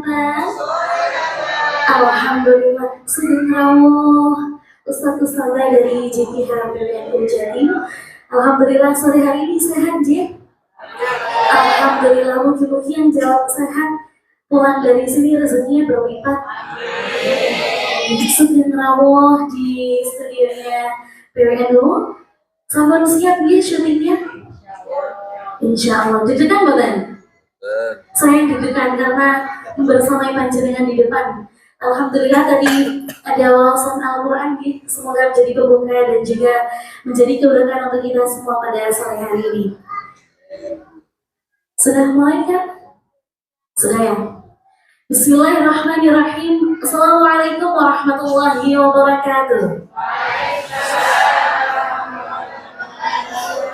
Intan? Alhamdulillah, sedang rawuh Ustaz-Ustazah dari JPH PWNU Jatim. Alhamdulillah sore hari ini sehat, Jep. Alhamdulillah, mugi-mugi yang jawab sehat. Pulang dari sini rezekinya berlipat. Sedang rawuh di studionya PWNU. Sama siap dia syutingnya? Insya Allah. Deg-degan badan? Saya deg-degan karena bersama panjenengan di depan. Alhamdulillah tadi ada wawasan Al-Quran, semoga menjadi pembuka dan juga menjadi keberkahan untuk kita semua pada sore hari ini. Sudah mulai kan? Sudah ya? Bismillahirrahmanirrahim. Assalamualaikum warahmatullahi wabarakatuh.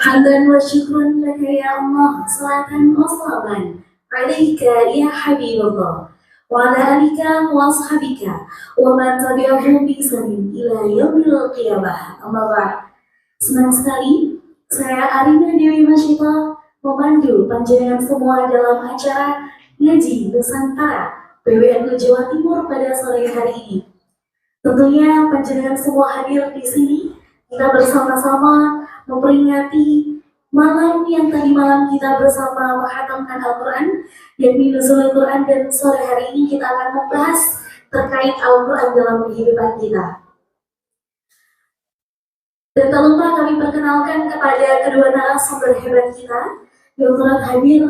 Hamdan wa syukran laka ya Allah, salatan wa salaman alaika ya Habibullah, wa ala alika wa ashabika wa man tabi'ahum bi ihsanin ila yaumil qiyamah. Amma ba'd. Senang sekali saya Arina Dewi Masyita memandu panjenengan semua dalam acara Ngaji Nusantara PWNU Jawa Timur pada sore hari ini. Tentunya panjenengan semua hadir di sini, kita bersama-sama memperingati malam yang tadi malam kita bersama menghatamkan Al-Quran, yakni Nuzulul Quran, dan sore hari ini kita akan membahas terkait Al-Quran dalam kehidupan kita. Dan tak lupa kami perkenalkan kepada kedua narasumber hebat kita yang telah hadir.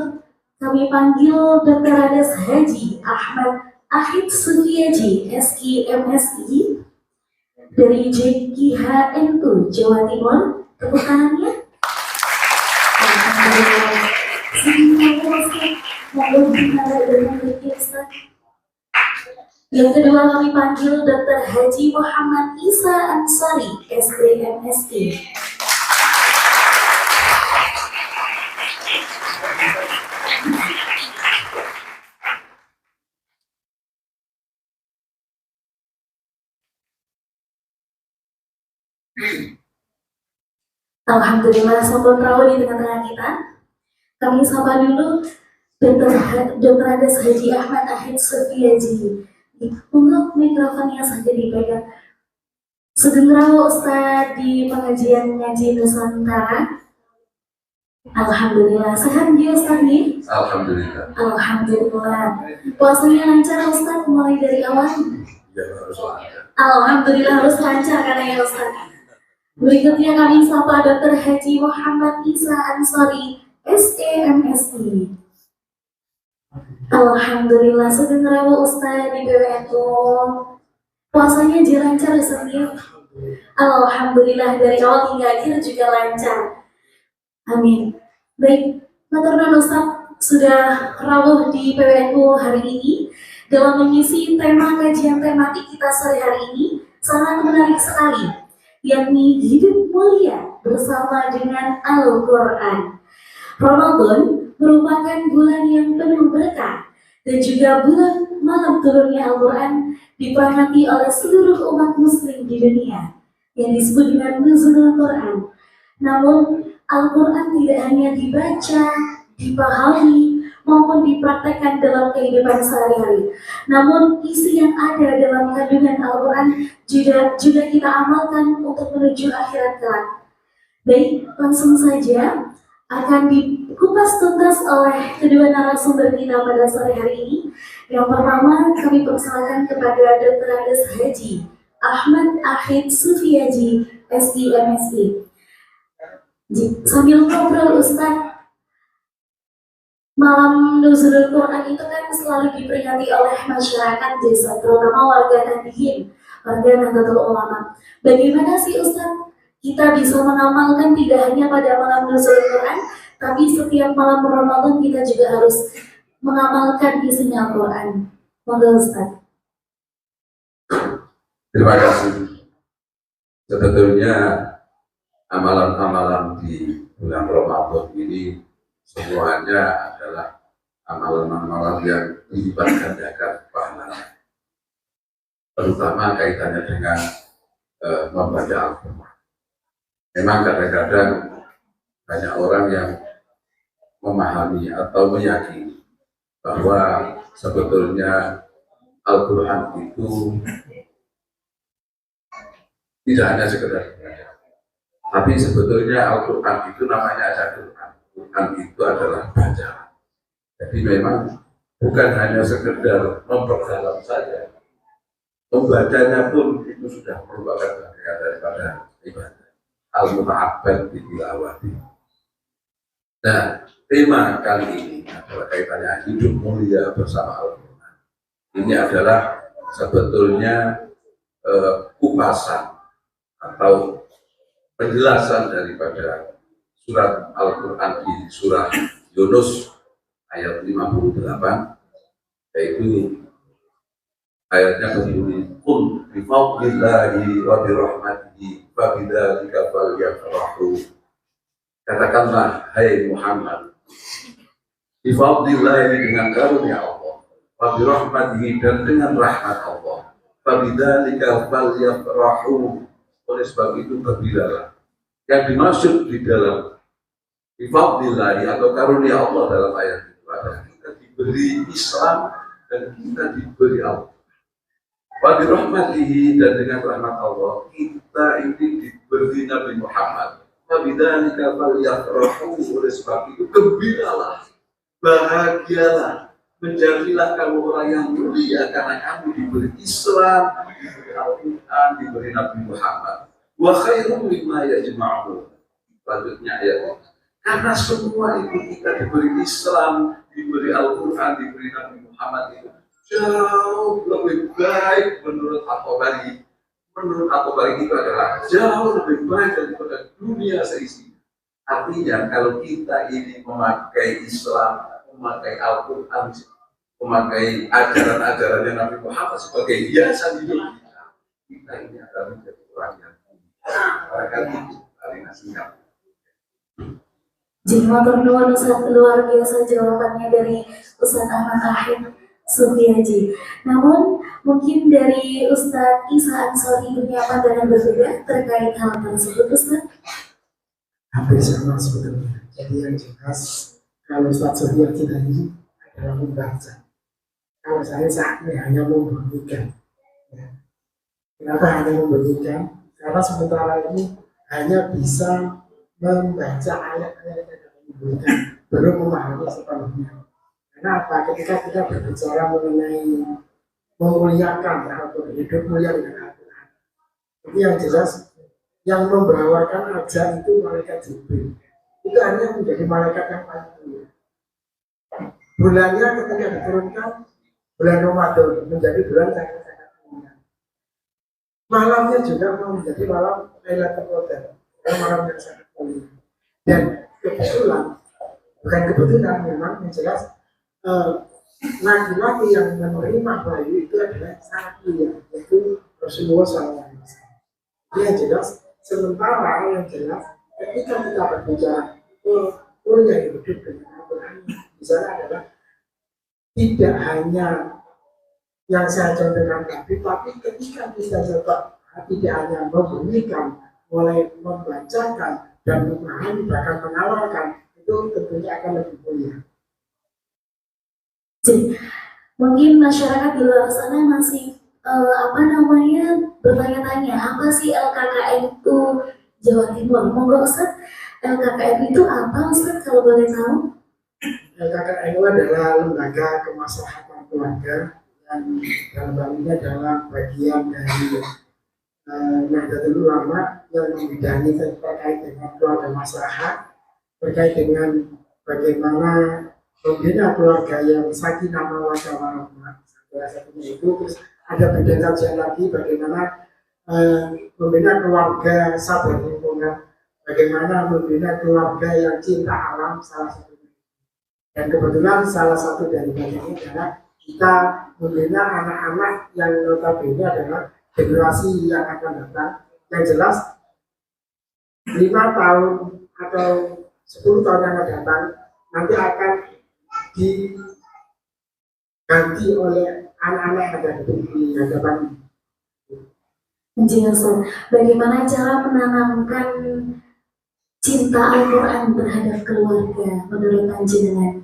Kami panggil Dr. Andes Haji Ahmad Ahid Sufiaji, SK MSI dari JKHNU Jawa Timur. Tepuk tangannya. Yang kedua kami panggil Dr. Haji Muhammad Isa Ansari, SDMSI. Alhamdulillah, sampun rawuh di tengah-tengah kita. Kami sapa dulu Dr. Andes Haji Ahmad Ahid Sufiaji. Untuk mikrofonnya saja dipegang. Sugeng rawuh Ustaz di pengajian Ngaji Nusantara. Alhamdulillah, sehat ya Ustaz nih? Alhamdulillah. Alhamdulillah. Puasanya lancar Ustaz mulai dari awal? Ya, harus lancar. Alhamdulillah harus lancar karena ya Ustaz. Berikutnya kami sapa Dr. Haji Muhammad Isa Ansari, SEMSI. Alhamdulillah, sedang rawuh Ustaz di PWNU. Puasanya lancar Ustaz ya? Alhamdulillah, dari awal hingga akhir juga lancar. Amin. Baik, matur nuwun Ustaz sudah rawuh di PWNU hari ini dalam mengisi tema kajian tematik kita sore hari ini sangat menarik sekali, yakni hidup mulia bersama dengan Al-Quran. Ramadan merupakan bulan yang penuh berkah dan juga bulan malam turunnya Al-Quran diperingati oleh seluruh umat muslim di dunia yang disebut dengan Nuzulul Quran. Namun Al-Quran tidak hanya dibaca, dipahami, maupun dipraktekkan dalam kehidupan sehari-hari. Namun isi yang ada dalam kandungan Al-Quran juga kita amalkan untuk menuju akhirat kelak. Baik, langsung saja akan dikupas tuntas oleh kedua narasumber kita pada sore hari ini. Yang pertama kami persilakan kepada Dr. Andes Haji Ahmad Ahid Sufiaji, SDMSI. Sambil ngobrol Ustaz, malam Nuzulul Quran itu kan selalu diperingati oleh masyarakat desa, terutama warga Nadiyin, warga Nahdlatul Ulama. Bagaimana sih Ustaz kita bisa mengamalkan tidak hanya pada malam Nuzulul Quran, tapi setiap malam Ramadan kita juga harus mengamalkan isinya Al-Quran. Monggo Ustaz. Terima kasih. Sebetulnya amalan-amalan di bulan Ramadan ini semuanya adalah amalan-amalan yang dilibatkan zakat pahala, terutama kaitannya dengan membaca Al-Quran. Memang kadang-kadang banyak orang yang memahami atau meyakini bahwa sebetulnya Al-Quran itu tidak hanya sekedar belajar, tapi sebetulnya Al-Quran itu namanya ada Quran. Quran itu adalah bacaan. Jadi memang bukan hanya sekedar memperdalam saja, membacanya pun itu sudah merupakan bagian daripada ibadah. Al-Muta'abbad bitilawati. Nah, tema kali ini adalah kaitannya hidup mulia bersama Al-Quran. Ini adalah sebetulnya kupasan atau penjelasan daripada surat Al-Quran di surah Yunus ayat 58, yaitu ayatnya berbunyi qul bi fadlillahi wa bi rahmatihi fa bidzalika falyafrahu. Katakanlah hai Muhammad, bi fadlillahi dengan karunia Allah, wa bi rahmatihi dan dengan rahmat Allah, fa bidzalika falyafrahu. Oleh sebab itu bergembiralah. Yang dimaksud di dalam bi fadlillahi atau karunia Allah dalam ayat itu adalah kita diberi Islam dan kita diberi Allah. Wa bi rahmatihi dan dengan rahmat Allah kita ini diberi Nabi Muhammad. Wa bidzalika falyafrahu. Oleh sebab itu gembiralah, bahagialah, menjadilah kamu orang yang mulia karena kamu diberi Islam, diberi Al-Quran, diberi Nabi Muhammad. Wa khairum mimma yajma'un. Selanjutnya ayat, karena semua itu kita diberi Islam, diberi Al-Quran, diberi Nabi Muhammad itu jauh lebih baik menurut At-Tabari. Menurut At-Tabari itu adalah jauh lebih baik daripada dunia seisinya. Artinya kalau kita ini memakai Islam, memakai Al-Quran, memakai ajaran-ajaran Nabi Muhammad sebagai hiasan hidup kita, kita ini akan menjadi orang yang akan hidup paling asingnya. Jadi matur nuwun Ustaz, luar biasa jawabannya dari Ustaz Ahmad Ahid Sufiaji. Namun mungkin dari Ustaz Isa Ansori punya pandangan berbeda terkait hal tersebut, Ustaz? Hampir sama sebetulnya. Jadi yang jelas kalau Ustaz Sufiaji tadi adalah membaca. Kalau saya saat ini hanya membunyikan. Ya. Kenapa hanya membunyikan? Karena sementara ini hanya bisa membaca ayat-ayat yang dibunyikan, belum memahami sepenuhnya. Karena apa? Ketika kita berbicara mengenai memuliakan atau hidup mulia dengan Al-Quran, itu yang jelas yang membawakan ajar itu malaikat Jibril. Itu hanya menjadi malaikat yang paling mulia. Bulannya ketika diturunkan bulan Ramadan menjadi bulan sangat-sangat mulia. Malamnya juga menjadi malam Lailatul Qadar, malam yang sangat mulia. Dan kebetulan, bukan kebetulan, memang yang jelas laki-laki yang menerima bayi itu adalah sangat mulia, yaitu Rasulullah SAW. Yang jelas, sementara yang jelas ketika kita berbicara mulia hidup dengan Al-Quran, di sana adalah tidak hanya yang saya contohkan tadi, tapi ketika kita coba tidak hanya membunyikan, mulai membacakan dan memahami bahkan mengamalkan, itu tentunya akan lebih mulia. Jadi, mungkin masyarakat di luar sana masih bertanya-tanya apa sih LKKN itu Jawa Timur? Monggo Ustaz, LKKN itu apa Ustaz kalau boleh tahu? LKKN itu adalah lembaga kemaslahatan keluarga yang dalam hal ini adalah bagian dari Nahdlatul Ulama yang membidangi terkait dengan keluarga maslahat, terkait dengan bagaimana membina keluarga yang sakinah mawaddah warahmah. Salah satunya itu, terus ada bidang kajian lagi bagaimana membina keluarga sabar lingkungan, bagaimana membina keluarga yang cinta alam, salah satunya. Dan kebetulan salah satu dari bagian ini adalah kita membina anak-anak yang notabene adalah generasi yang akan datang, yang jelas 5 tahun atau 10 tahun yang akan datang nanti akan diganti oleh anak-anak yang ada di hadapan. Penjelasan bagaimana cara menanamkan cinta Al-Quran terhadap keluarga menurut panjenengan?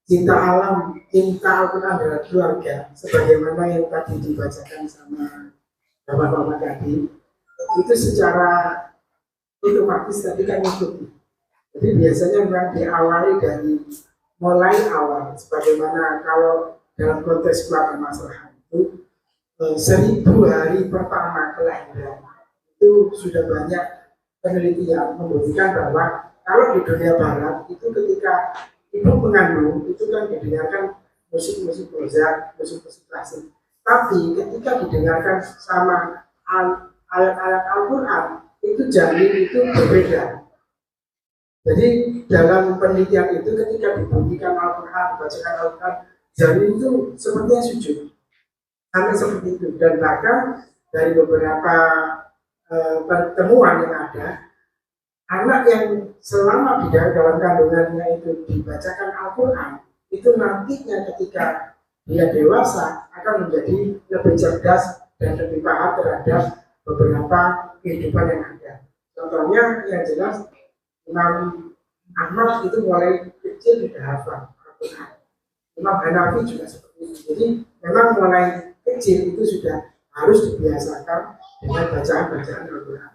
Cinta alam cinta Al-Quran adalah keluarga, sebagaimana yang tadi dibacakan sama bapak-bapak tadi, itu secara otomatis tadi kan mengikuti. Jadi biasanya memang diawali dari mulai awal, sebagaimana kalau dalam konteks keluarga masalah itu 1000 hari pertama kelahiran itu sudah banyak penelitian membuktikan bahwa kalau di dunia barat itu ketika ibu mengandung itu kan didengarkan musik-musik Mozart, musik-musik klasik. Tapi ketika didengarkan sama ayat-ayat Al-Quran itu janin itu berbeda. Jadi dalam penelitian itu ketika dibunyikan Al-Quran, bacakan Al-Quran, janin itu sepertinya sujud. Sampai seperti itu. Dan bahkan dari beberapa pertemuan yang ada, anak yang selama di dalam kandungannya itu dibacakan Al-Quran, itu nantinya ketika dia dewasa akan menjadi lebih cerdas dan lebih paham terhadap beberapa kehidupan yang ada. Contohnya yang jelas Imam Ahmad itu mulai kecil sudah hafal Al-Quran. Imam Hanafi juga seperti itu. Jadi memang mulai kecil itu sudah harus dibiasakan dengan bacaan-bacaan Al-Quran.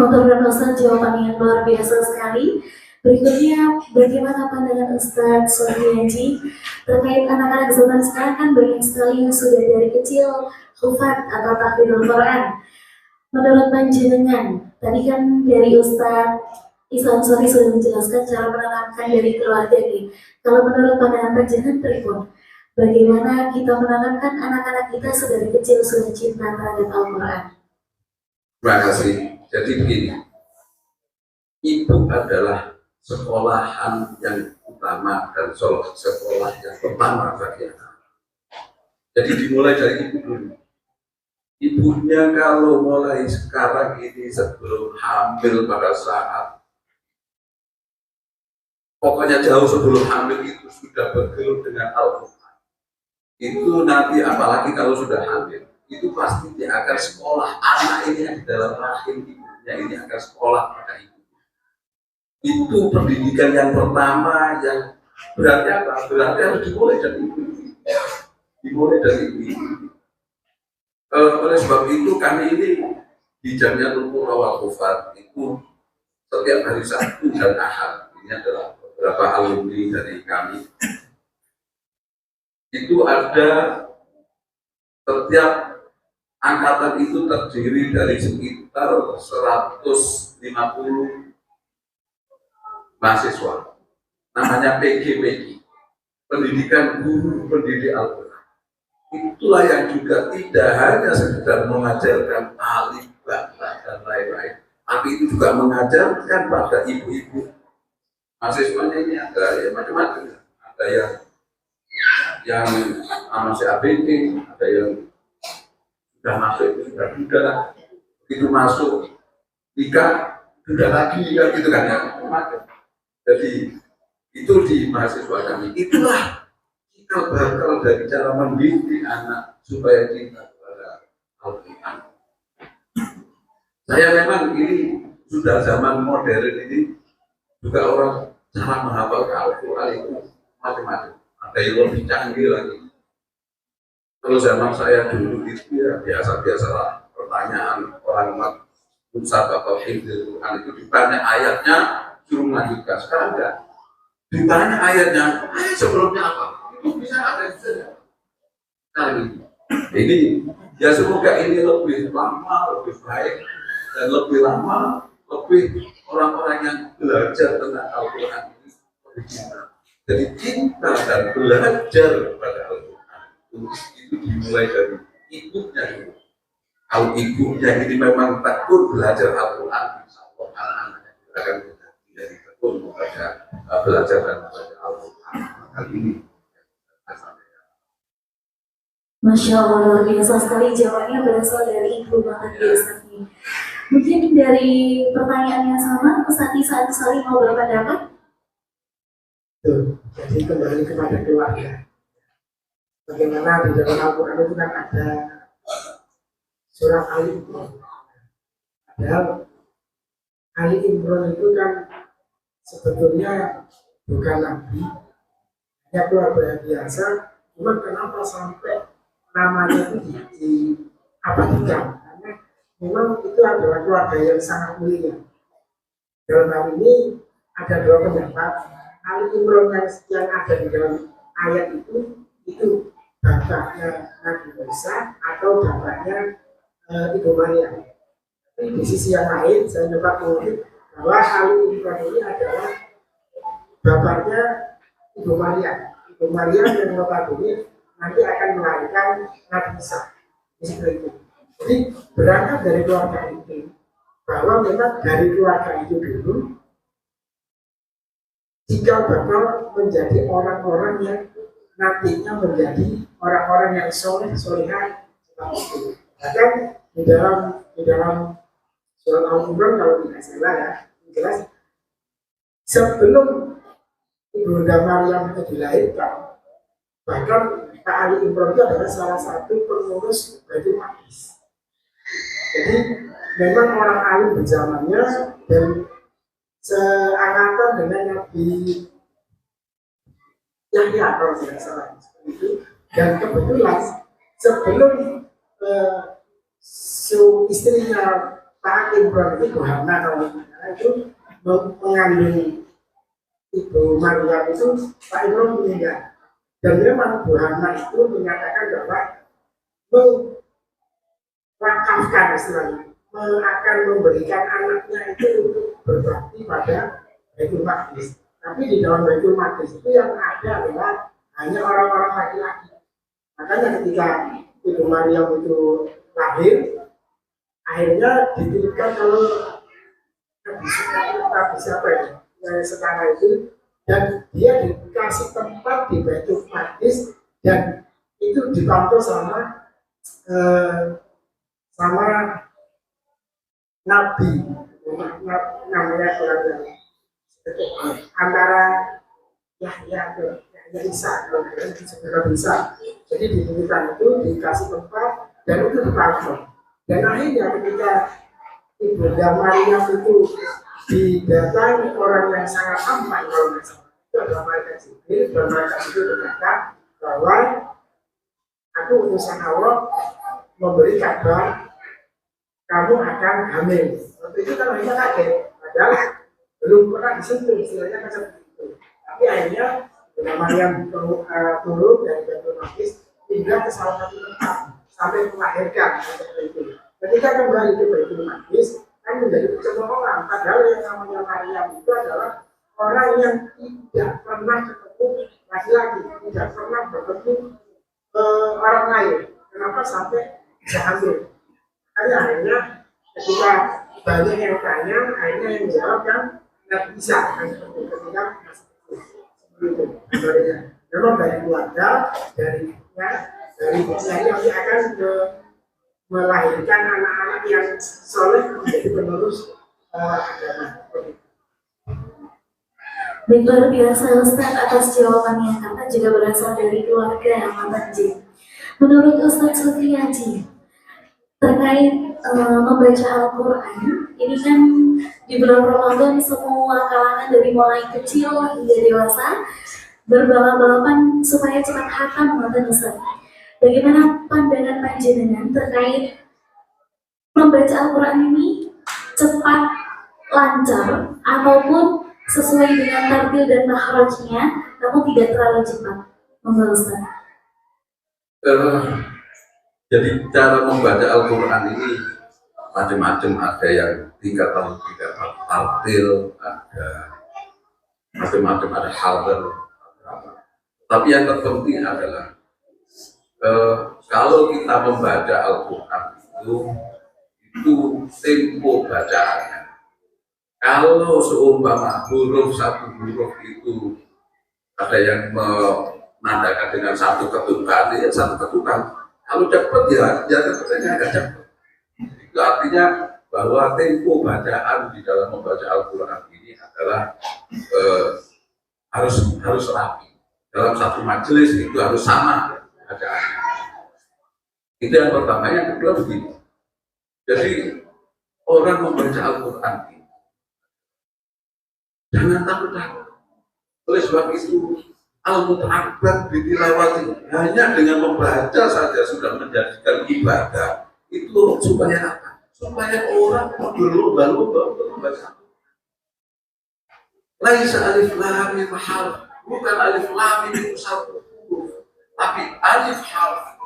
Untuk Ustaz jawaban yang luar biasa sekali. Berikutnya, bagaimana pandangan Ustaz Sohiaji terkait anak-anak zaman sekarang kan banyak sekali yang sudah dari kecil hufat atau tahfidul Quran. Menurut panjenengan, tadi kan dari Ustaz Islam Sori sudah menjelaskan cara menanamkan dari keluarga nih. Kalau menurut pandangan panjenengan pripun? Bagaimana kita menanamkan anak-anak kita sedari kecil sudah cinta terhadap Al-Quran? Terima kasih. Jadi begini, ibu adalah sekolahan yang utama dan sekolah yang pertama bagi anak. Jadi dimulai dari ibu dulu. Ibunya kalau mulai sekarang ini sebelum hamil pada saat, pokoknya jauh sebelum hamil itu sudah bergelut dengan Al-Quran. Itu nanti apalagi kalau sudah hamil, itu pasti dia akan sekolah. Anak ini yang di dalam rahim ibunya ini akan sekolah pada ibu. Itu pendidikan yang pertama yang berarti apa? Berarti harus dimulai dari ibu. Dimulai dari ibu. Oleh sebab itu kami ini di Jamiatul Qura wal Hufat itu setiap hari Sabtu dan Ahad, ini adalah beberapa alumni dari kami. Itu ada setiap angkatan itu terdiri dari sekitar 150 mahasiswa, namanya PGPG, Pendidikan Guru Pendidik Al-Quran. Itulah yang juga tidak hanya sekedar mengajarkan alif, ba, dan lain-lain, tapi itu juga mengajarkan pada ibu-ibu. Mahasiswanya ini ada yang macam-macam, ada yang masih ABG, ada yang sudah masuk itu sudah muda, itu masuk nikah sudah lagi kan gitu kan ya. Jadi itu di mahasiswa kami. Itulah kita bakal dari cara mendidik anak supaya cinta kepada Al-Quran. Saya memang ini sudah zaman modern ini juga orang cara menghafal Al-Quran itu macam-macam. Ada yang lebih canggih lagi. Kalau zaman saya dulu itu ya biasa-biasa lah, pertanyaan orang Musab atau Hifdzul Quran itu ditanya ayatnya suruh melanjutkan. Sekarang enggak, ditanya ayatnya sebelumnya apa, itu bisa ada saja. Ini ya semoga ini lebih lama, lebih baik, dan lebih lama, lebih orang-orang yang belajar tentang Al-Quran ini lebih cinta. Jadi cinta dan belajar pada Al-Quran itu dimulai dari ibunya dulu. Kalau ibunya ini memang takut belajar Al-Quran, insya Allah anak-anaknya akan menjadi tekun pada belajar dan belajar Al-Quran. Kali ini Masya Allah, luar biasa sekali jawabannya berasal dari ibu banget ya Ustaz. Mungkin dari pertanyaan yang sama, Ustaz Isa Ansari mau berpendapat? Jadi kembali kepada keluarga. Bagaimana di dalam Al-Quran itu kan ada surat Ali Imran. Padahal Ali Imran itu kan sebetulnya bukan nabi, ya keluarga biasa, cuma kenapa sampai namanya itu diabadikan? Karena memang itu adalah keluarga yang sangat mulia. Dalam hal ini ada dua pendapat. Ali Imran yang ada di dalam ayat itu bapaknya Nabi Musa atau bapaknya Ibu Maryam. Tapi di sisi yang lain saya coba mengutip bahwa Ali Imran ini adalah bapaknya Ibu Maryam. Ibu Maryam yang notabene nanti akan melahirkan Nabi Isa. Itu. Jadi berangkat dari keluarga itu, bahwa memang dari keluarga itu dulu jika bakal menjadi orang-orang yang nantinya menjadi orang-orang yang soleh-solehah seperti itu. Bahkan di dalam surat Al-Imran kalau tidak salah ya, jelas sebelum Ibunda Maryam itu dilahirkan, bahkan Pak Ali Imran itu adalah salah satu pengurus Baitul Maqdis. Jadi memang orang alim berzamannya dan seangkatan dengan Nabi Yahya kalau tidak salah seperti itu. Dan kebetulan sebelum istrinya Pak Imran itu Hana kalau itu mengandung Ibu Maryam itu Pak Imran meninggal. Dan memang Bu Hana itu menyatakan bahwa mewakafkan istilahnya, akan memberikan anaknya itu untuk berbakti pada Baitul Maqdis. Tapi di dalam Baitul Maqdis itu yang ada adalah hanya orang-orang laki-laki. Makanya ketika Ibu Maryam itu lahir, akhirnya dititipkan kalau Nabi siapa ya sekarang itu, dan dia dikasih tempat di Baitul Maqdis dan itu dipantau sama Nabi namanya orang antara Yahya dan Isa kalau bisa. Jadi dititipkan itu dikasih tempat dan itu dipantau. Dan akhirnya ketika Ibunda Maryam itu didatangi orang yang sangat aman kalau nggak salah, itu adalah malaikat Jibril, dan malaikat Jibril berkata bahwa aku utusan Allah memberi kabar kamu akan hamil. Waktu itu kan hanya kaget, padahal belum pernah disentuh istilahnya kan seperti itu. Tapi akhirnya Ibunda Maryam turun dari Baitul Maqdis hingga ke salah satu tempat sampai melahirkan seperti itu. Ketika kembali ke Baitul Maqdis kan menjadi kecemoohan, padahal yang namanya Maryam itu adalah orang yang tidak pernah ketemu laki-laki, tidak pernah bertemu orang lain. Kenapa sampai bisa hamil? Akhirnya ketika banyak yang tanya, akhirnya yang jawab kan nggak bisa kan seperti ketika masih itu. Sebenarnya memang dari keluarga, dari nanti akan melahirkan anak-anak yang soleh menjadi penerus agama. Luar biasa Ustaz atas jawabannya, karena juga berasal dari keluarga yang mantajib. Menurut Ustaz Sufiyaji, terkait membaca Al-Quran, ini kan di bulan Ramadan semua kalangan dari mulai kecil hingga dewasa berbalap-balapan supaya cepat khatam, mantan Ustaz. Bagaimana pandangan panjenengan terkait membaca Al-Quran ini cepat, lancar, ataupun sesuai dengan tartil dan makhrajnya, namun tidak terlalu cepat, menurut Ustaz? Jadi cara membaca Al-Quran ini macam-macam, ada yang 3 tahun 3 tartil, ada macam-macam, ada halter, tapi yang terpenting adalah kalau kita membaca Al-Quran itu tempo bacaannya. Kalau seumpama satu huruf itu ada yang menandakan dengan satu ketukan, ya satu ketukan. Kalau cepat ya cepatnya agak cepat. Itu artinya bahwa tempo bacaan di dalam membaca Al-Quran ini adalah harus rapi. Dalam satu majelis itu harus sama bacaannya. Itu yang pertama. Yang kedua begini. Jadi orang membaca Al-Quran ini jangan takut-takut. Oleh sebab itu al-muta'abbad bitilawati, hanya dengan membaca saja sudah menjadikan ibadah. Itu supaya apa? Supaya orang berlomba-lomba untuk membaca. Laisa alif lam mim harf, bukan alif lam mim itu satu huruf, tapi alif harf,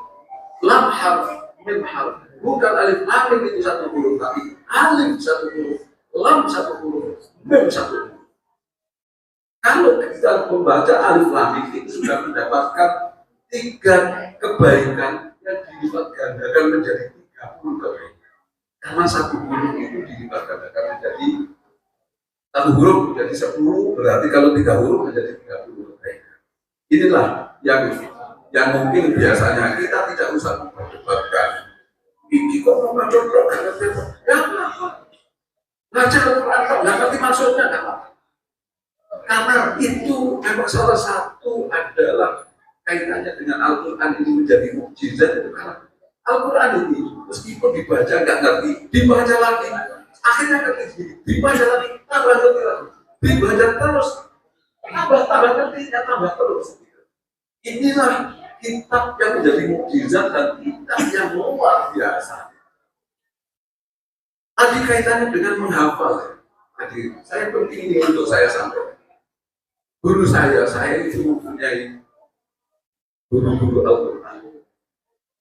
lam harf, mim harf. Bukan alif lam mim itu satu huruf, tapi alif satu huruf, lam satu huruf, mim satu huruf. Kalau kita membaca alif lam mim itu sudah mendapatkan 3 kebaikan yang dilipat gandakan menjadi 30 kebaikan. Karena satu huruf itu dilipat gandakan menjadi satu huruf menjadi 10, berarti kalau 3 huruf menjadi 30 kebaikan. Inilah yang mungkin biasanya kita tidak usah memperdebatkan. Ini kok membaca ya apa? Baca Al-Quran, nggak ngerti maksudnya apa? Karena itu memang salah satu adalah kaitannya dengan Al-Quran ini menjadi mukjizat itu karena Al-Quran ini meskipun dibaca nggak ngerti, dibaca lagi, akhirnya ngerti, dibaca lagi, tambah ngerti lagi, dibaca terus, tambah ngerti, tambah terus. Inilah kitab yang menjadi mukjizat dan kitab yang luar biasa. Tadi kaitannya dengan menghafal. Tadi saya penting ini untuk saya sampaikan. Guru saya itu mempunyai guru-guru Al-Quran.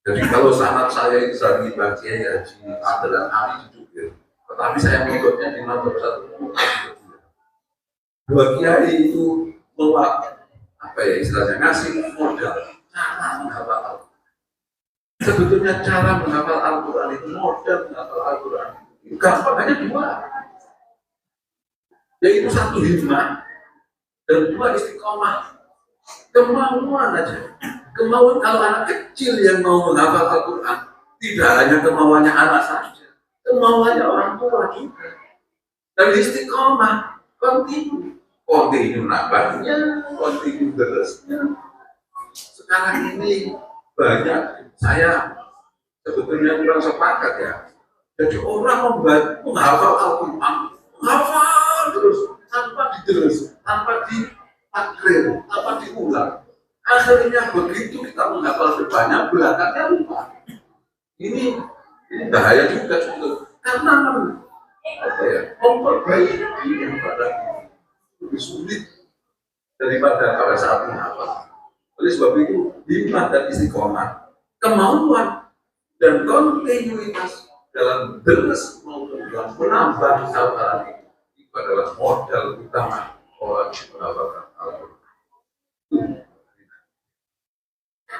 Jadi kalau sanad saya itu sering baca ya di Abdul Ali juga. Tetapi saya mengikutnya di nomor 1. Dua kiai itu apa ya istilahnya ngasih modal cara menghafal Al-Quran. Sebetulnya cara menghafal Al-Quran itu modal menghafal Al-Quran. Gampang hanya 2, yaitu 1 hikmah dan 2 istiqomah. Kemauan aja. Kemauan kalau anak kecil yang mau menghafal Al-Quran, tidak hanya kemauannya anak saja, kemauannya orang tua juga. Dan istiqomah, kontinu nambahnya, kontinu terusnya. Sekarang ini banyak, saya sebetulnya kurang sepakat ya. Jadi orang menghafal Al-Quran, menghafal terus, tanpa diterus, tanpa ditakrir, tanpa diulang. Akhirnya begitu kita menghafal depannya, belakangnya lupa. Ini bahaya juga sebetulnya. Karena memperbaiki yang pada lebih sulit daripada pada saat menghafal. Oleh sebab itu, hikmah dan istiqomah, kemauan dan kontinuitas dalam terus maupun dalam menambah hafalan itu adalah modal utama orang menghafalkan Al-Quran.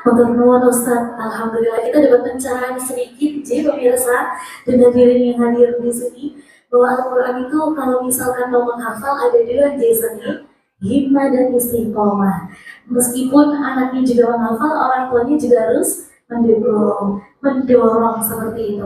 Untuk nuwun Ustaz, alhamdulillah kita dapat pencerahan sedikit Ji pemirsa dan hadirin yang hadir di sini bahwa Al-Quran itu kalau misalkan mau menghafal ada 2 jasanya, hikmah dan istiqomah. Meskipun anaknya juga menghafal, orang tuanya juga harus mendorong seperti itu.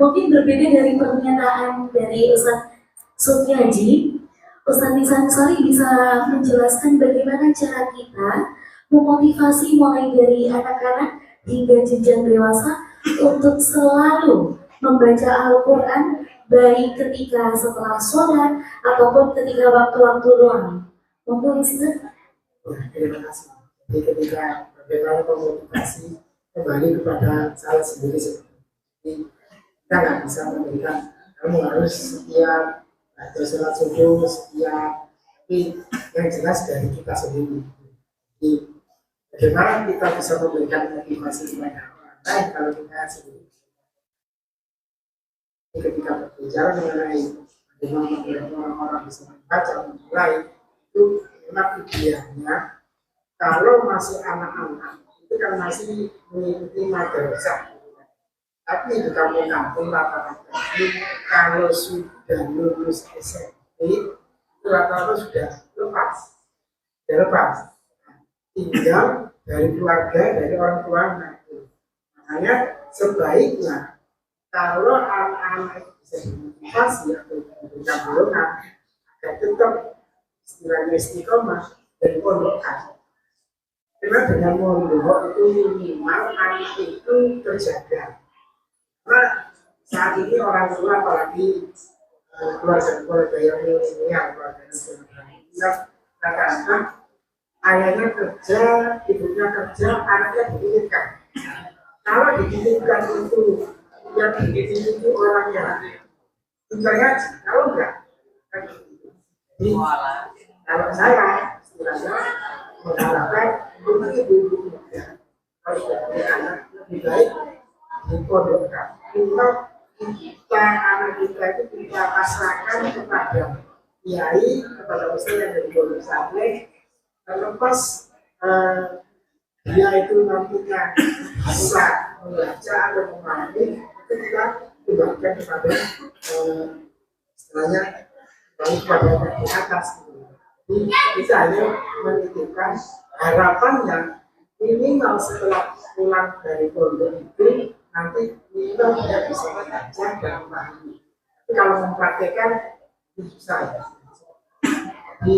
Mungkin berbeda dari pernyataan dari Ustaz Sutiaji, Ustaz Nisansari bisa menjelaskan bagaimana cara kita memotivasi mulai dari anak-anak hingga jenjang dewasa untuk selalu membaca Al-Quran baik ketika setelah sholat ataupun ketika waktu-waktu luang. Monggo Ustaz. Terima kasih. Jadi ketika bagaimana memotivasi kembali kepada saya sendiri seperti kita nggak bisa memberikan kamu harus setiap baca sholat subuh setiap, tapi yang jelas dari kita sendiri. Jadi bagaimana kita bisa memberikan motivasi kepada orang lain kalau kita sendiri. Ketika berbicara mengenai bagaimana orang-orang bisa membaca mulai itu memang idealnya kalau masih anak-anak itu kan masih mengikuti madrasah. Tapi di kampung-kampung rata-rata kalau sudah lulus SMP itu rata-rata sudah lepas, tinggal dari keluarga, dari orang tuanya. Makanya sebaiknya kalau anak-anak itu bisa dimotivasi atau diberikan dorongan agar tetap istilahnya istiqomah dan pondokkan. Karena dengan mondok itu minimal anak itu terjaga. Karena saat ini orang tua apalagi keluarga yang milenial, keluarga yang kadang-kadang ayahnya kerja, ibunya kerja, anaknya dititipkan. Kalau dititipkan itu yang dititip itu orang yang tinggal ngaji, kalau enggak, kan gitu. Jadi kalau saya istilahnya mengharapkan untuk ibu-ibu muda kalau sudah punya anak lebih baik dipondokkan. Kalau kita anak kita itu kita pasrahkan kepada kiai, kepada ustaz yang dari pondok pesantren, terlepas dia itu nantinya bisa membaca atau memahami, itu kita kembalikan kepada istilahnya kembali kepada yang di atas. Jadi kita hanya menitipkan harapannya minimal setelah pulang dari pondok itu nanti minimal dia bisa membaca dan memahami. Tapi kalau mempraktekkan itu susah ya. Jadi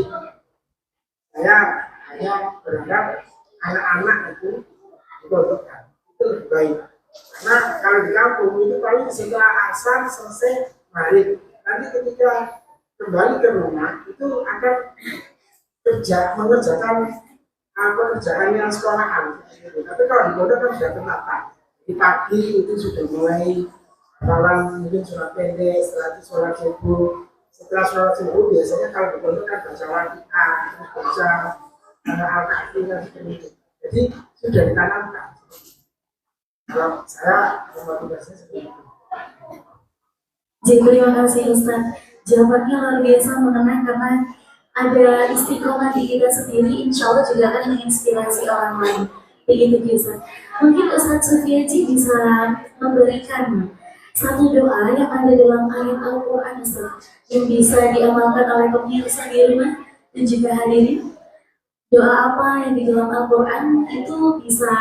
saya hanya berharap anak-anak itu dipondokkan itu lebih baik. Karena kalau di kampung itu paling setelah asar selesai maghrib, nanti ketika kembali ke rumah itu akan mengerjakan pekerjaannya sekolahan. Tapi kalau di pondok kan sudah tertata. Di pagi itu sudah mulai hafalan mungkin surat pendek, setelah itu sholat subuh. Setelah sholat subuh biasanya kalau di pondok kan baca waqiah, terus baca al-kahfi dan sebagainya. Jadi sudah ditanamkan. Kalau saya memotivasinya seperti itu. Jadi terima kasih Ustaz. Jawabannya luar biasa mengenai karena ada istiqomah di kita sendiri, insya Allah juga akan menginspirasi orang lain. Begitu Ustaz. Mungkin Ustaz Sufiaji bisa memberikan satu doa yang ada dalam ayat Al-Quran Ustaz, yang bisa diamalkan oleh pemirsa di rumah dan juga hadirin. Doa apa yang di dalam Al-Quran itu bisa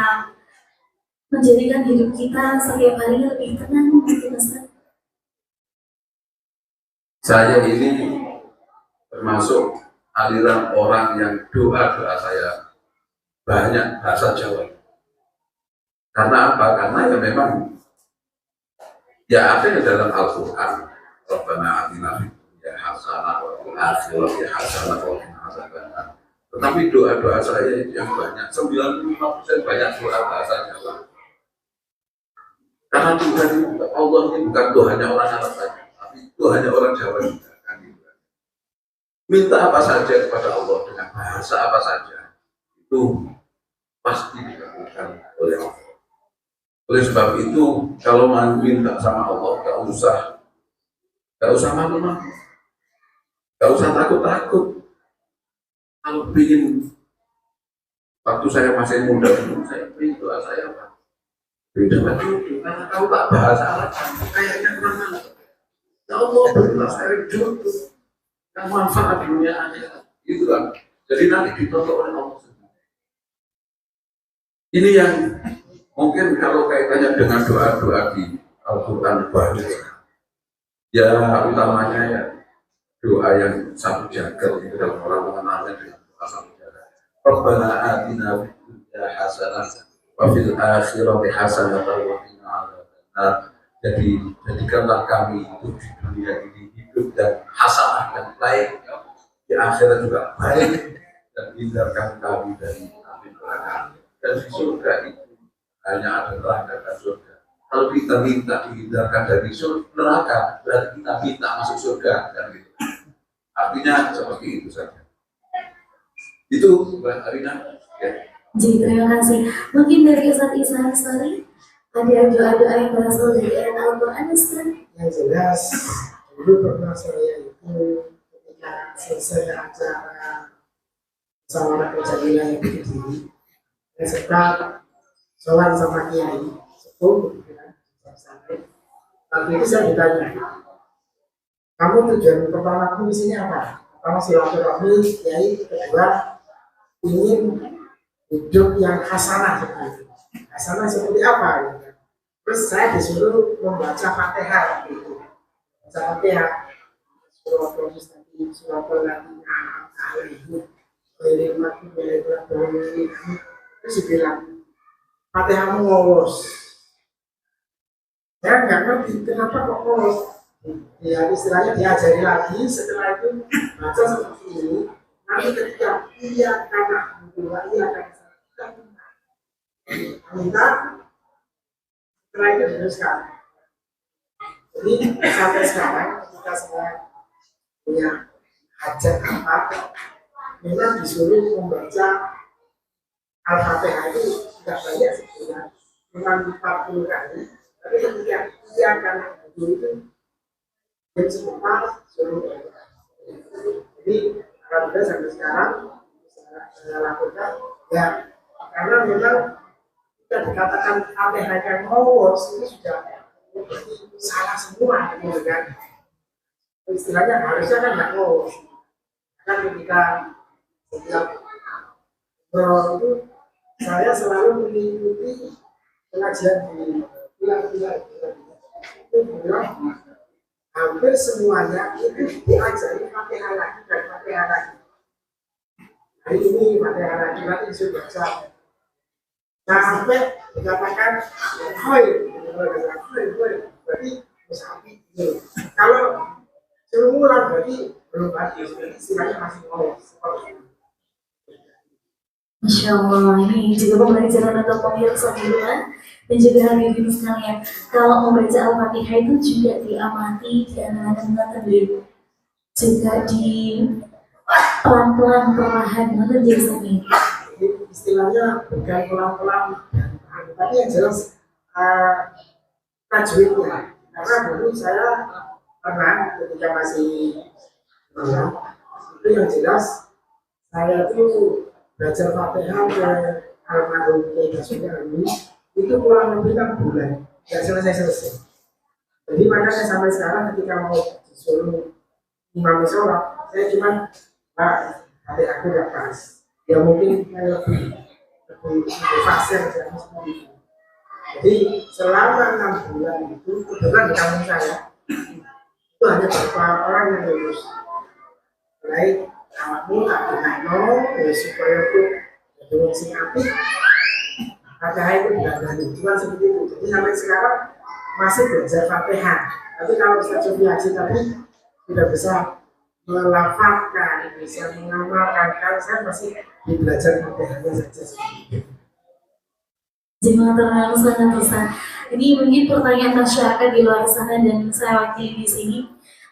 menjadikan hidup kita setiap hari lebih tenang mungkin Ustaz? Saya ini termasuk aliran orang yang doa-doa saya banyak bahasa Jawa. Karena apa? Karena ya memang ya ada yang dalam Al-Quran. Rabbana atina fid dunya hasanah wa fil akhirati hasanah wa qina adzabannar. Tetapi doa-doa saya yang banyak, 95% banyak doa bahasa Jawa. Karena Tuhan Allah ini bukan Tuhannya orang Arab saja, tapi Tuhannya orang Jawa juga. Kan gitu. Minta apa saja kepada Allah dengan bahasa apa saja, itu pasti dikabulkan oleh Allah. Oleh sebab itu, kalau mau minta sama Allah, gak usah malu-malu, gak usah takut-takut. Kalau ingin, waktu saya masih muda dulu, saya ingin doa saya apa? Beda lagi, karena tahu tak bahasa Arab, kayaknya kurang mana. Ya Allah, berilah saya jodoh yang manfaat dunia akhirat. Itu kan. Jadi nanti ditonton oleh Allah sendiri. Ini yang mungkin kalau kaitannya dengan doa-doa di Al-Quran banyak. Ya utamanya ya doa yang satu jagat itu dalam orang mengenalnya dengan doa satu jagat. Rabbana atina fid dunya hasanah wa fil akhirati hasanah wa qina adzabannar. Jadi jadikanlah kami itu di dunia ini hidup dan hasanah yang baik, di akhirat juga baik, dan hindarkan kami dari api neraka. Dan di surga itu hanya ada neraka dan surga. Kalau kita minta dihindarkan dari neraka, berarti kita minta masuk surga, kan gitu. Artinya seperti itu saja. Itu Mbak Arina. Ya. Jadi terima kasih. Mungkin dari Ustaz Ihsan Sari ada doa-doa yang berasal dari ayat Al-Quran Ustaz? Yang jelas dulu pernah saya itu ketika selesai acara musyawarah kerja wilayah Bukit, saya sempat sholat sama kiai sepuh ya, sampai waktu itu saya ditanya, kamu tujuan pertama kamu di sini apa? Pertama silaturahmi, kiai, kedua ingin hidup yang hasanah seperti itu. Hasanah seperti apa? Gitu. Terus saya disuruh membaca Fatihah gitu. Baca Fatihah, surah Al-Mustaqim, surah Al-Ladina, Al-Ibu, Al-Ibu, Al-Ibu, terus dibilang Fatihahmu ngurus. Saya nggak ngerti kenapa kok ngurus. Ya istilahnya diajari lagi, setelah itu baca seperti ini, nanti ketika iya karena dua iya karena kita minta setelah itu diteruskan. Jadi sampai sekarang ketika saya punya hajat apa, memang disuruh membaca Al-Fatihah itu tidak banyak sebetulnya, cuma 40 kali. Tapi ketika iya karena itu dan sebentar suruh. Jadi alhamdulillah sampai sekarang saya lakukan ya karena memang kita dikatakan Fatihah yang ngawur ini sudah salah semua gitu kan. Istilahnya harusnya kan nggak ngawur. Kan ketika setiap itu saya selalu mengikuti pengajian di bilang itu bilang hampir semuanya itu diajari Fatihah lagi dan Fatihah lagi. Hari ini Fatihah lagi nanti sudah baca sampai dikatakan hoi, berarti musafi. Kalau seumuran berarti belum habis, berarti istilahnya masih mau seperti itu. Masya Allah, ini juga pembelajaran untuk pemirsa di rumah dan juga hadirin sekalian. Kalau membaca Al-Fatihah itu juga diamati dan anak-anak juga di pelan-pelan perlahan nanti biasanya. Istilahnya bukan pelan-pelan, tapi yang jelas tajwidnya. Karena dulu saya pernah ketika masih itu yang jelas saya tuh belajar Fatihah ke almarhum Kiai Basuki itu kurang lebih 6 bulan, nggak selesai. Jadi makanya sampai sekarang ketika mau disuruh imam sholat, saya cuma Pak, hati aku nggak pas. Ya mungkin lebih fasih aja seperti itu. Jadi selama 6 bulan itu kebetulan di kampung saya itu hanya beberapa orang yang lulus. Baik kamu tak dengar supaya itu jadi sing api Fatihah itu diadani cuma seperti itu. Jadi sampai sekarang masih belajar Fatihah. Tapi kalau Ustaz Sofi Haji tadi sudah bisa melafalkan, bisa mengamalkan. Kalau saya masih di belajar Fatihahnya saja. Jangan terlalu sangat besar. Ini mungkin pertanyaan masyarakat di luar sana dan saya wakili di sini.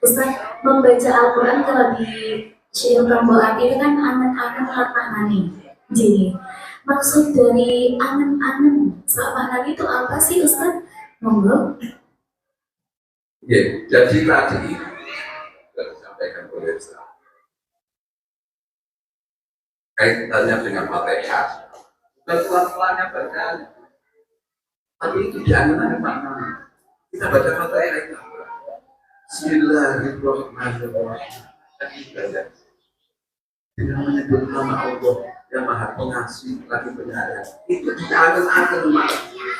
Ustaz, membaca Al-Quran kalau di syair tambahan itu kan angan-angan maknani. Jadi maksud dari angan-angan maknani itu apa sih Ustaz? Monggo. Ya, jadi tadi sudah disampaikan oleh Ustaz kaitannya dengan Fatihah. Bukan pelan-pelannya bacanya, tapi itu diangan-angan maknanya. Kita baca Fatihah itu Bismillahirrahmanirrahim. Dengan menyebut nama Allah yang Maha Pengasih lagi penyayang, itu diangan-angan maknanya.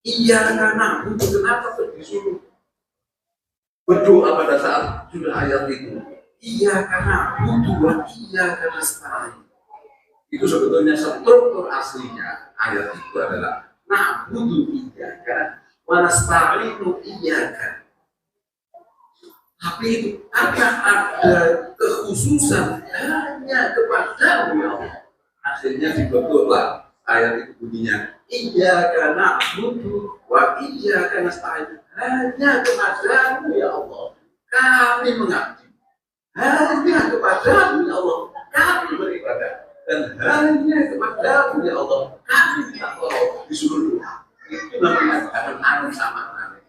Iya karena untuk kenapa disuruh berdoa pada saat sudah ayat itu? Iya karena butuh, iya karena setara. Itu sebetulnya struktur aslinya ayat itu adalah na'budu iyyaka wa nasta'inu iyyaka. Tapi itu akan ada kekhususan hanya kepadamu ya Allah. Akhirnya dibentuklah ayat itu bunyinya iyyaka na'budu wa iyyaka nasta'in. Hanya kepadamu ya Allah kami mengabdi. Hanya kepadamu ya Allah kami beribadah. Dan hanya kepadamu ya Allah kami minta tolong disuruh doa. Itu namanya angan-angan sama aneh.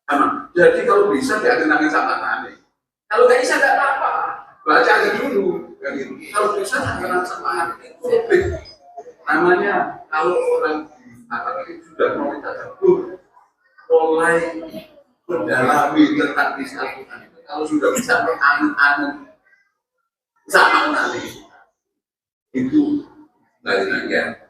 Sama. Jadi kalau bisa diangan-angan sama aneh. Kalau nggak bisa nggak apa-apa. Baca aja dulu. Gitu. Kalau bisa angan-angan sama aneh itu lebih. Namanya kalau orang apalagi sudah mau minta tadabur, mulai mendalami tentang kisah Tuhan itu, kalau sudah bisa mengangan-angan sama nanti itu lagi ya.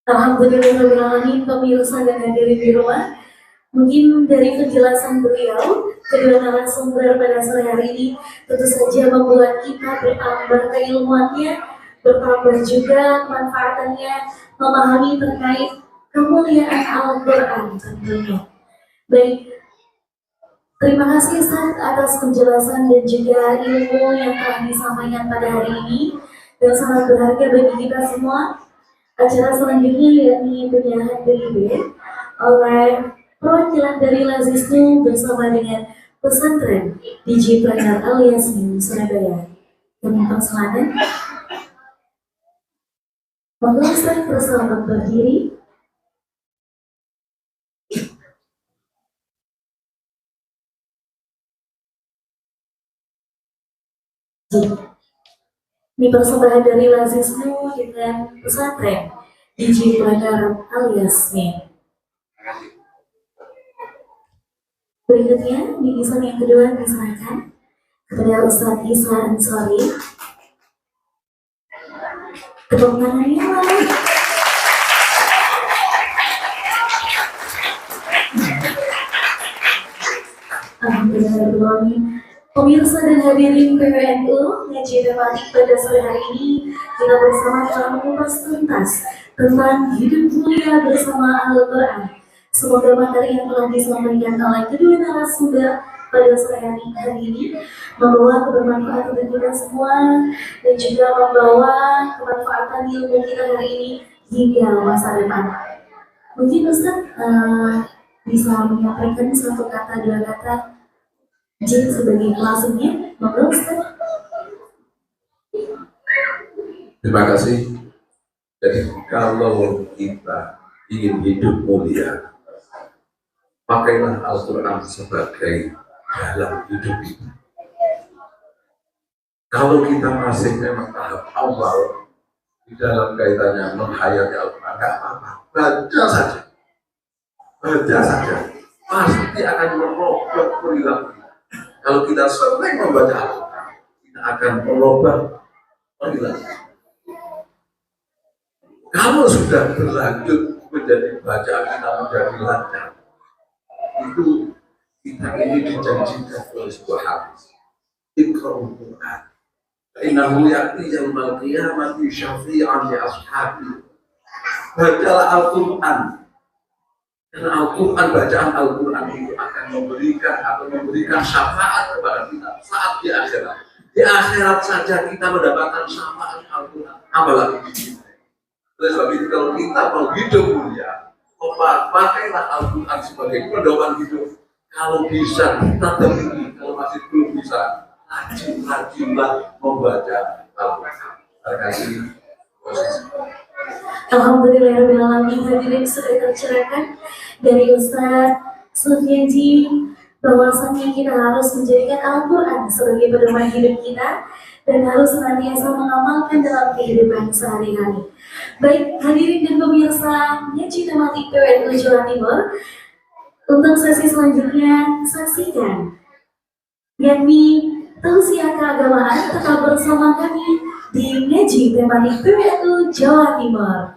Alhamdulillahirrahmanirrahim, pemirsa dan hadirin di rumah. Mungkin dari penjelasan beliau, kedua narasumber pada sore hari ini tentu saja membuat kita bertambah keilmuannya, bertambah juga manfaatannya, memahami terkait kemuliaan Al-Quran tentunya. Baik, Terima kasih Ustaz atas penjelasan dan juga ilmu yang telah disampaikan pada hari ini dan sangat berharga bagi kita semua. Acara selanjutnya yakni penyerahan BIB oleh perwakilan dari Lazisnu bersama dengan pesantren Digipreneur alias Surabaya. Kami persilakan. Monggo Ustaz bersama berdiri. Ini persembahan dari Lazisnu dengan pesantren Digipreneur alias Min. Berikutnya, bingkisan yang kedua diserahkan kepada Ustadz Isa Ansori. Tepuk tangannya lagi. Alhamdulillah. Pemirsa dan hadirin PWNU Ngaji Tematik pada sore hari ini kita bersama telah mengupas tuntas tentang hidup mulia bersama Al-Quran. Semoga materi yang telah disampaikan oleh kedua narasumber pada sore hari ini membawa kebermanfaatan bagi kita semua dan juga membawa kemanfaatan ilmu kita hari ini hingga masa depan. Mungkin Ustaz bisa menyampaikan satu kata dua kata Jin sebagai closingnya, monggo Ustaz. Terima kasih. Jadi kalau kita ingin hidup mulia, pakailah Al-Quran sebagai dalam hidup kita. Kalau kita masih memang tahap awal di dalam kaitannya menghayati Al-Quran, nggak apa-apa, baca saja, pasti akan merubah perilaku. Kalau kita sering membaca Al-Quran, kita akan merubah perilaku. Kalau sudah berlanjut menjadi bacaan kita menjadi lancar, itu kita ini dijanjikan oleh sebuah hadis. Iqra'ul Quran. Innahu ya'ti yaumal qiyamati syafi'an li ashabi. Bacalah Al-Quran. Karena Al-Quran, bacaan Al-Quran itu akan memberikan syafaat kepada kita saat di akhirat. Di akhirat saja kita mendapatkan syafaat Al-Quran. Apalagi di sini. Oleh sebab itu kalau kita mau hidup mulia, pakailah Al-Quran sebagai pedoman hidup. Kalau bisa kita temui, kalau masih belum bisa, rajinlah membaca Al-Quran. Terima kasih. Alhamdulillahirrahmanirrahim, hadirin sudah tercerahkan dari Ustaz Sufyaji bahwasanya kita harus menjadikan Al-Quran sebagai pedoman hidup kita dan harus senantiasa mengamalkan dalam kehidupan sehari-hari. Baik hadirin dan pemirsa Ngaji Tematik PWNU Jawa Timur, untuk sesi selanjutnya saksikan yakni tausiah keagamaan. Tetap bersama kami di Ngaji Tematik PWNU Jawa Timur.